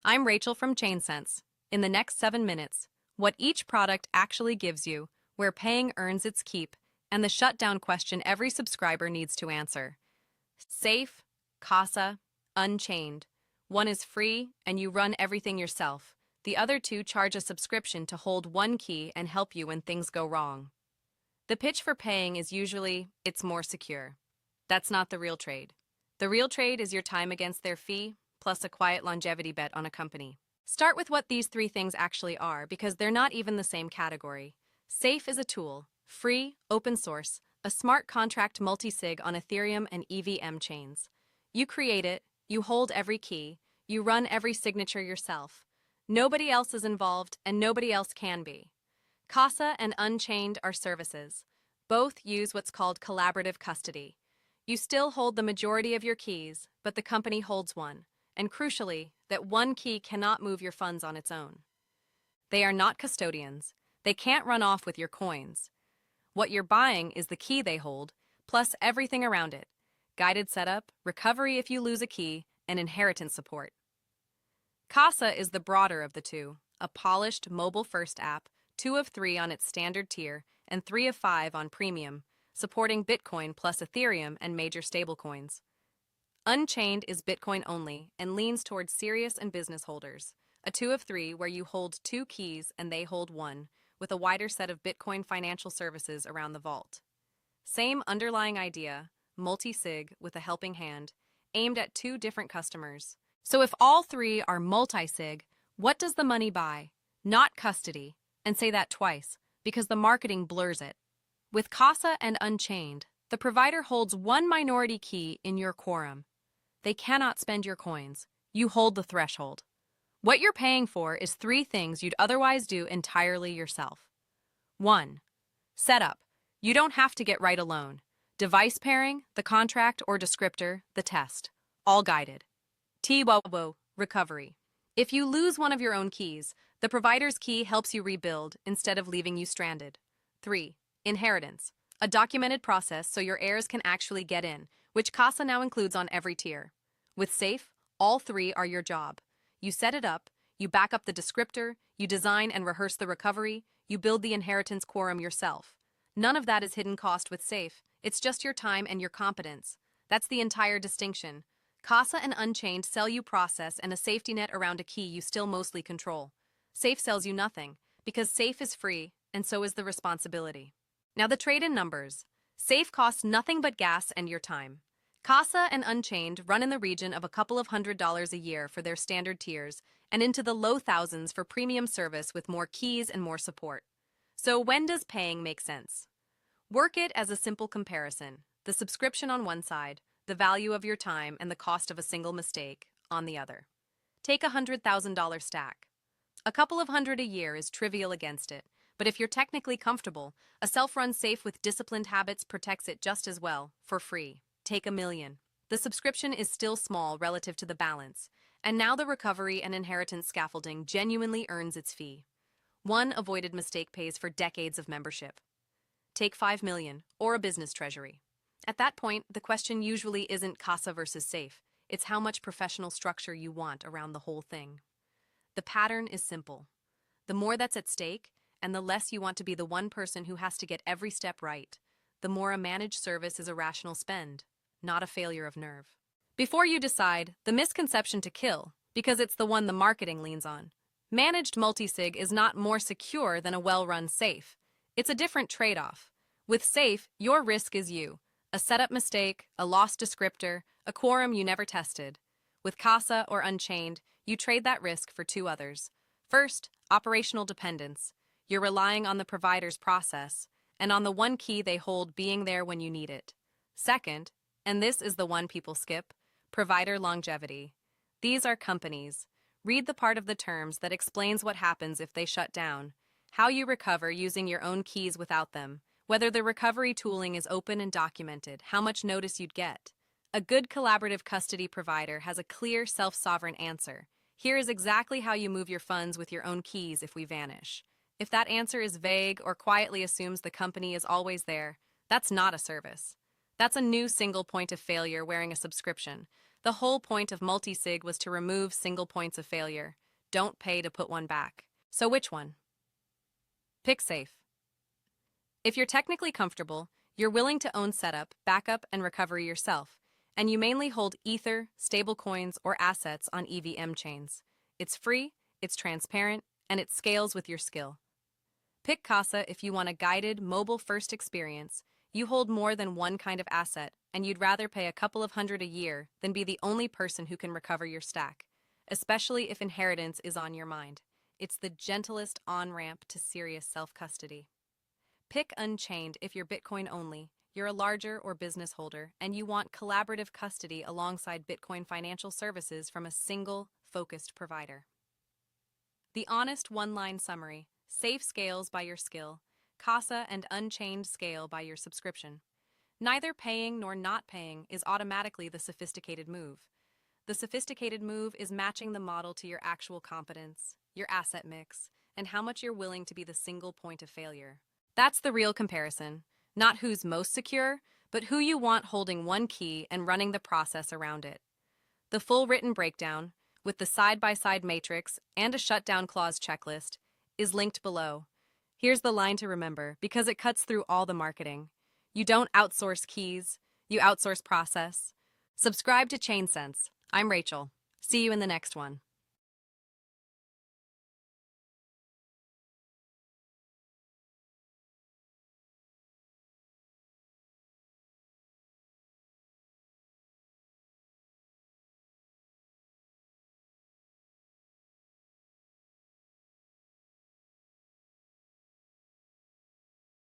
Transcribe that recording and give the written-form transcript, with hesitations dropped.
I'm Rachel from ChainSense. In the next 7 minutes, what each product actually gives you, where paying earns its keep, and the shutdown question every subscriber needs to answer. Safe, Casa, Unchained. One is free and you run everything yourself. The other two charge a subscription to hold one key and help you when things go wrong. The pitch for paying is usually, it's more secure. That's not the real trade. The real trade is your time against their fee, plus a quiet longevity bet on a company. Start with what these three things actually are, because they're not even the same category. Safe is a tool, free, open source, a smart contract multi-sig on Ethereum and EVM chains. You create it, you hold every key, you run every signature yourself. Nobody else is involved, and nobody else can be. Casa and Unchained are services. Both use what's called collaborative custody. You still hold the majority of your keys, but the company holds one, and crucially, that one key cannot move your funds on its own. They are not custodians. They can't run off with your coins. What you're buying is the key they hold, plus everything around it: guided setup, recovery if you lose a key, and inheritance support. Casa is the broader of the two, a polished mobile-first app, 2 of 3 on its standard tier, and 3 of 5 on premium, supporting Bitcoin plus Ethereum and major stablecoins. Unchained is Bitcoin only and leans towards serious and business holders, a 2 of 3 where you hold 2 keys and they hold 1, with a wider set of Bitcoin financial services around the vault. Same underlying idea, multi-sig with a helping hand, aimed at 2 different customers. So if all 3 are multi-sig, what does the money buy? Not custody. And say that twice, because the marketing blurs it. With Casa and Unchained, the provider holds one minority key in your quorum. They cannot spend your coins. You hold the threshold. What you're paying for is 3 things you'd otherwise do entirely yourself. 1. Setup. You don't have to get right alone. Device pairing, the contract or descriptor, the test. All guided. T-Wowo, recovery. If you lose one of your own keys, the provider's key helps you rebuild instead of leaving you stranded. 3. Inheritance. A documented process so your heirs can actually get in, which Casa now includes on every tier. With Safe, all 3 are your job. You set it up, you back up the descriptor, you design and rehearse the recovery, you build the inheritance quorum yourself. None of that is hidden cost with Safe. It's just your time and your competence. That's the entire distinction. Casa and Unchained sell you process and a safety net around a key you still mostly control. Safe sells you nothing, because Safe is free, and so is the responsibility. Now the trade-in numbers. Safe costs nothing but gas and your time. Casa and Unchained run in the region of a couple of $100s a year for their standard tiers, and into the low thousands for premium service with more keys and more support. So when does paying make sense? Work it as a simple comparison. The subscription on one side, the value of your time and the cost of a single mistake on the other. Take a $100,000 stack. A couple of hundred a year is trivial against it, but if you're technically comfortable, a self-run Safe with disciplined habits protects it just as well, for free. Take $1 million. The subscription is still small relative to the balance, and now the recovery and inheritance scaffolding genuinely earns its fee. One avoided mistake pays for decades of membership. Take $5 million, or a business treasury. At that point, the question usually isn't Casa versus Safe. It's how much professional structure you want around the whole thing. The pattern is simple. The more that's at stake, and the less you want to be the one person who has to get every step right, the more a managed service is a rational spend, not a failure of nerve. Before you decide, the misconception to kill, because it's the one the marketing leans on. Managed multisig is not more secure than a well-run Safe. It's a different trade-off. With Safe, your risk is you. A setup mistake, a lost descriptor, a quorum you never tested. With Casa or Unchained, you trade that risk for 2 others. First, operational dependence. You're relying on the provider's process, and on the one key they hold being there when you need it. Second, and this is the one people skip, provider longevity. These are companies. Read the part of the terms that explains what happens if they shut down, how you recover using your own keys without them, whether the recovery tooling is open and documented, how much notice you'd get. A good collaborative custody provider has a clear self-sovereign answer. Here is exactly how you move your funds with your own keys if we vanish. If that answer is vague or quietly assumes the company is always there, that's not a service. That's a new single point of failure wearing a subscription. The whole point of Multisig was to remove single points of failure. Don't pay to put one back. So which one? Pick safe. If you're technically comfortable, you're willing to own setup, backup, and recovery yourself, and you mainly hold Ether, stablecoins, or assets on EVM chains. It's free, it's transparent, and it scales with your skill. Pick Casa if you want a guided, mobile-first experience. You hold more than one kind of asset, and you'd rather pay a couple of $100 a year than be the only person who can recover your stack, especially if inheritance is on your mind. It's the gentlest on-ramp to serious self-custody. Pick Unchained if you're Bitcoin only, you're a larger or business holder, and you want collaborative custody alongside Bitcoin financial services from a single, focused provider. The honest one-line summary: Safe scales by your skill, Casa and Unchained scale by your subscription. Neither paying nor not paying is automatically the sophisticated move. The sophisticated move is matching the model to your actual competence, your asset mix, and how much you're willing to be the single point of failure. That's the real comparison. Not who's most secure, but who you want holding one key and running the process around it. The full written breakdown, with the side-by-side matrix and a shutdown clause checklist, is linked below. Here's the line to remember, because it cuts through all the marketing. You don't outsource keys, you outsource process. Subscribe to ChainSense. I'm Rachel. See you in the next one.